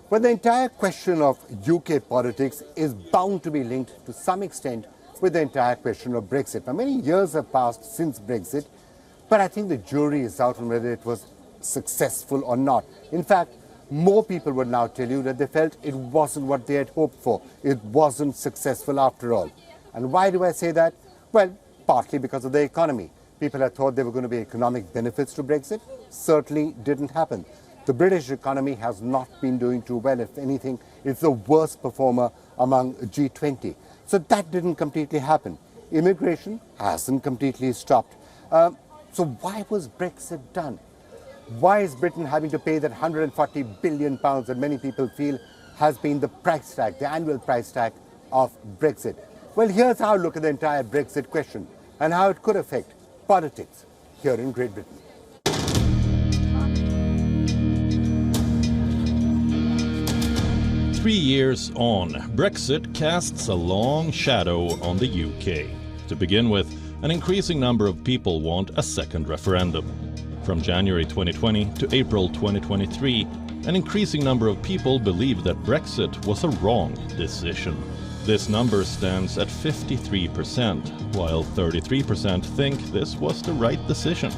But the entire question of UK politics is bound to be linked to some extent with the entire question of Brexit. Now, many years have passed since Brexit, but I think the jury is out on whether it was successful or not. In fact, more people would now tell you that they felt it wasn't what they had hoped for. It wasn't successful after all. And why do I say that? Well, partly because of the economy. People had thought there were going to be economic benefits to Brexit. Certainly didn't happen. The British economy has not been doing too well. If anything, it's the worst performer among G20. So that didn't completely happen. Immigration hasn't completely stopped. So why was Brexit done? Why is Britain having to pay that £140 billion that many people feel has been the price tag, the annual price tag of Brexit? Well, here's how I look at the entire Brexit question and how it could affect politics here in Great Britain. Three years on, Brexit casts a long shadow on the UK. To begin with, an increasing number of people want a second referendum. From January 2020 to April 2023, an increasing number of people believe that Brexit was a wrong decision. This number stands at 53%, while 33% think this was the right decision.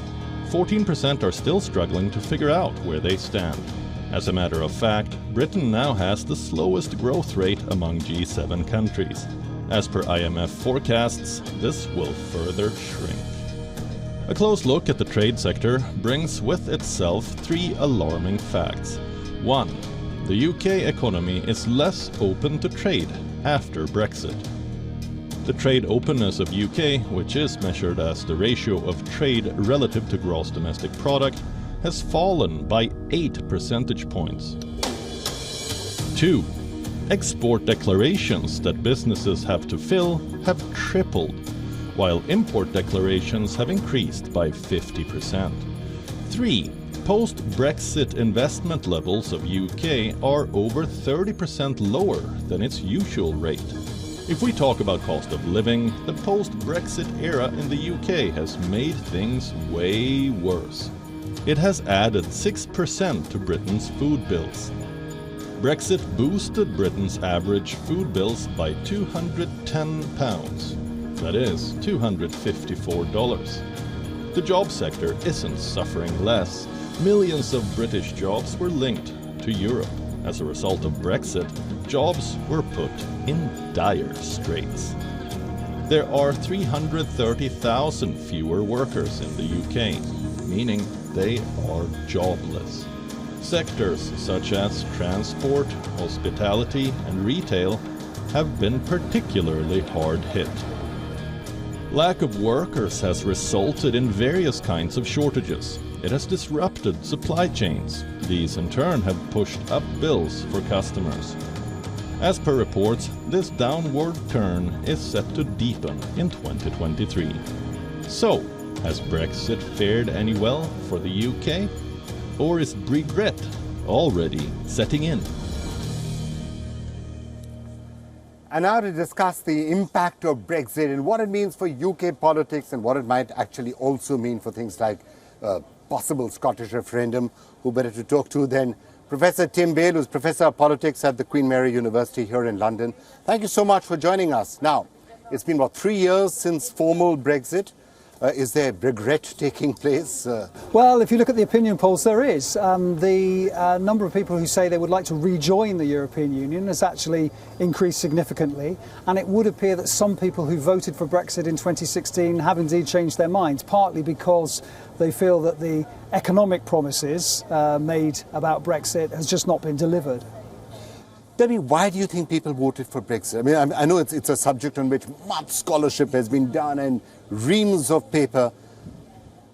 14% are still struggling to figure out where they stand. As a matter of fact, Britain now has the slowest growth rate among G7 countries. As per IMF forecasts, this will further shrink. A close look at the trade sector brings with itself three alarming facts. 1. The UK economy is less open to trade after Brexit. The trade openness of UK, which is measured as the ratio of trade relative to gross domestic product, has fallen by 8 percentage points. 2. Export declarations that businesses have to fill have tripled, while import declarations have increased by 50%. 3. Post-Brexit investment levels of UK are over 30% lower than its usual rate. If we talk about cost of living, the post-Brexit era in the UK has made things way worse. It has added 6% to Britain's food bills. Brexit boosted Britain's average food bills by £210. That is $254. The job sector isn't suffering less. Millions of British jobs were linked to Europe. As a result of Brexit, jobs were put in dire straits. There are 330,000 fewer workers in the UK, meaning they are jobless. Sectors such as transport, hospitality, and retail have been particularly hard hit. Lack of workers has resulted in various kinds of shortages. It has disrupted supply chains. These in turn have pushed up bills for customers. As per reports, this downward turn is set to deepen in 2023. So, has Brexit fared any well for the UK? Or is regret already setting in? And now to discuss the impact of Brexit and what it means for UK politics and what it might actually also mean for things like possible Scottish referendum, who better to talk to than Professor Tim Bale, who's Professor of Politics at the Queen Mary University here in London. Thank you so much for joining us. Now, it's been, 3 years since formal Brexit. Is there regret taking place? Well, if you look at the opinion polls, there is. The number of people who say they would like to rejoin the European Union has actually increased significantly. And it would appear that some people who voted for Brexit in 2016 have indeed changed their minds, partly because they feel that the economic promises made about Brexit has just not been delivered. Tell me, why do you think people voted for Brexit? I mean, I know it's a subject on which much scholarship has been done and reams of paper,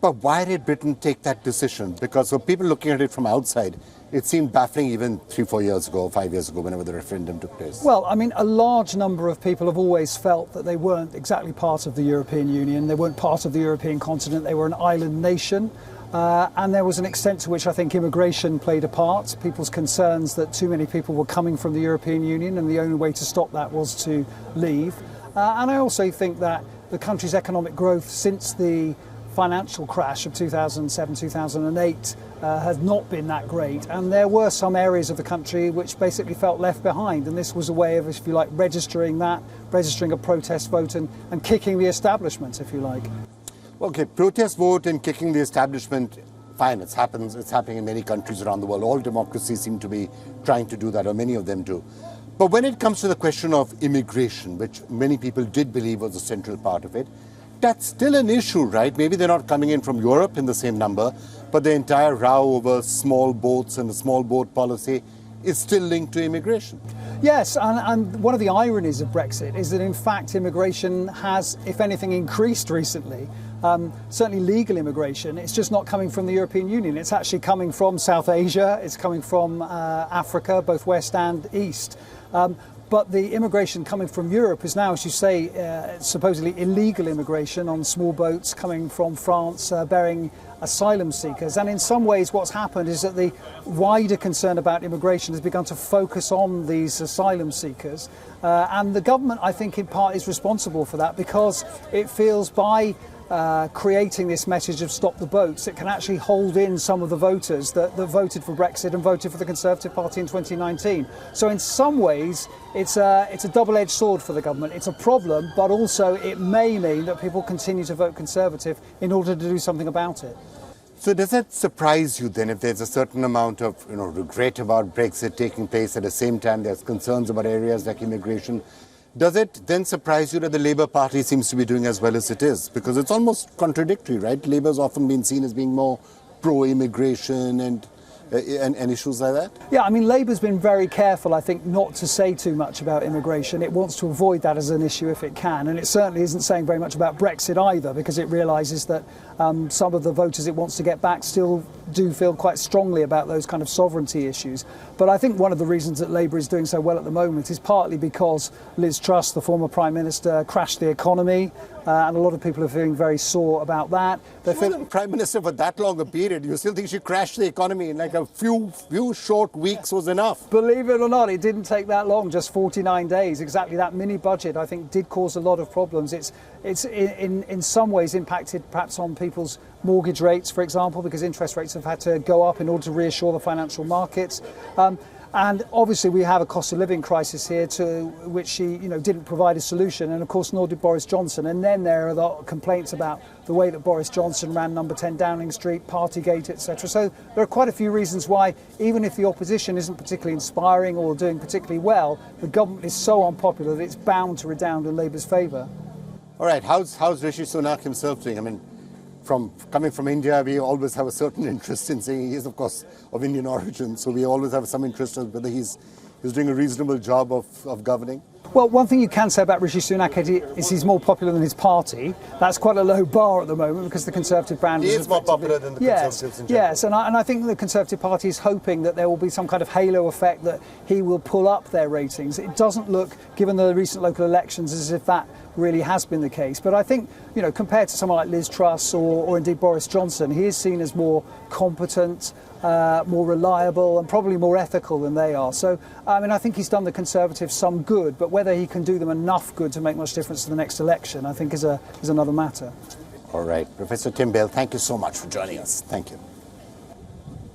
but why did Britain take that decision? Because for people looking at it from outside, it seemed baffling even 3-4 years ago, 5 years ago, whenever the referendum took place. Well, I mean, a large number of people have always felt that they weren't exactly part of the European Union, they weren't part of the European continent, they were an island nation. And there was an extent to which I think immigration played a part, people's concerns that too many people were coming from the European Union and the only way to stop that was to leave. And I also think that the country's economic growth since the financial crash of 2007-2008 has not been that great, and there were some areas of the country which basically felt left behind, and this was a way of, if you like, registering a protest vote and kicking the establishment, if you like. Okay, protest vote and kicking the establishment, fine, it's happening in many countries around the world. All democracies seem to be trying to do that, or many of them do. But when it comes to the question of immigration, which many people did believe was a central part of it, that's still an issue, right? Maybe they're not coming in from Europe in the same number, but the entire row over small boats and the small boat policy is still linked to immigration. Yes, and one of the ironies of Brexit is that in fact immigration has, if anything, increased recently. Certainly legal immigration, it's just not coming from the European Union. It's actually coming from South Asia, it's coming from Africa, both west and east. But the immigration coming from Europe is now, as you say, supposedly illegal immigration on small boats coming from France bearing asylum seekers. And in some ways what's happened is that the wider concern about immigration has begun to focus on these asylum seekers. And the government, I think, in part is responsible for that, because it feels by creating this message of stop the boats, it can actually hold in some of the voters that voted for Brexit and voted for the Conservative Party in 2019. So in some ways it's a double-edged sword for the government. It's a problem, but also it may mean that people continue to vote Conservative in order to do something about it. So does that surprise you then, if there's a certain amount of regret about Brexit taking place, at the same time there's concerns about areas like immigration? Does it then surprise you that the Labour Party seems to be doing as well as it is? Because it's almost contradictory, right? Labour's often been seen as being more pro-immigration and issues like that? Yeah, I mean, Labour's been very careful, I think, not to say too much about immigration. It wants to avoid that as an issue if it can, and it certainly isn't saying very much about Brexit either, because it realises that some of the voters it wants to get back still do feel quite strongly about those kind of sovereignty issues. But I think one of the reasons that Labour is doing so well at the moment is partly because Liz Truss, the former Prime Minister, crashed the economy, and a lot of people are feeling very sore about that. She wasn't Prime Minister for that long a period. You still think she crashed the economy in like a few short weeks was enough? Believe it or not, it didn't take that long, just 49 days. Exactly, that mini budget, I think, did cause a lot of problems. It's in some ways impacted perhaps on people's mortgage rates, for example, because interest rates have had to go up in order to reassure the financial markets. And obviously we have a cost of living crisis here to which she didn't provide a solution, and of course nor did Boris Johnson. And then there are the complaints about the way that Boris Johnson ran number 10 Downing Street, Partygate, etc. So there are quite a few reasons why, even if the opposition isn't particularly inspiring or doing particularly well, the government is so unpopular that it's bound to redound in Labour's favour. All right, how's Rishi Sunak himself doing? I mean, coming from India, we always have a certain interest in saying he is, of course, of Indian origin, so we always have some interest in whether he's doing a reasonable job of governing. Well, one thing you can say about Rishi Sunak is he's more popular than his party. That's quite a low bar at the moment because the Conservative brand is more popular than the Conservatives in general. Yes, and I think the Conservative Party is hoping that there will be some kind of halo effect, that he will pull up their ratings. It doesn't look, given the recent local elections, as if that really has been the case. But I think, compared to someone like Liz Truss or indeed Boris Johnson, he is seen as more competent, more reliable and probably more ethical than they are. So, I think he's done the Conservatives some good, but whether he can do them enough good to make much difference to the next election, I think is another matter. All right. Professor Tim Bell, thank you so much for joining us. Thank you.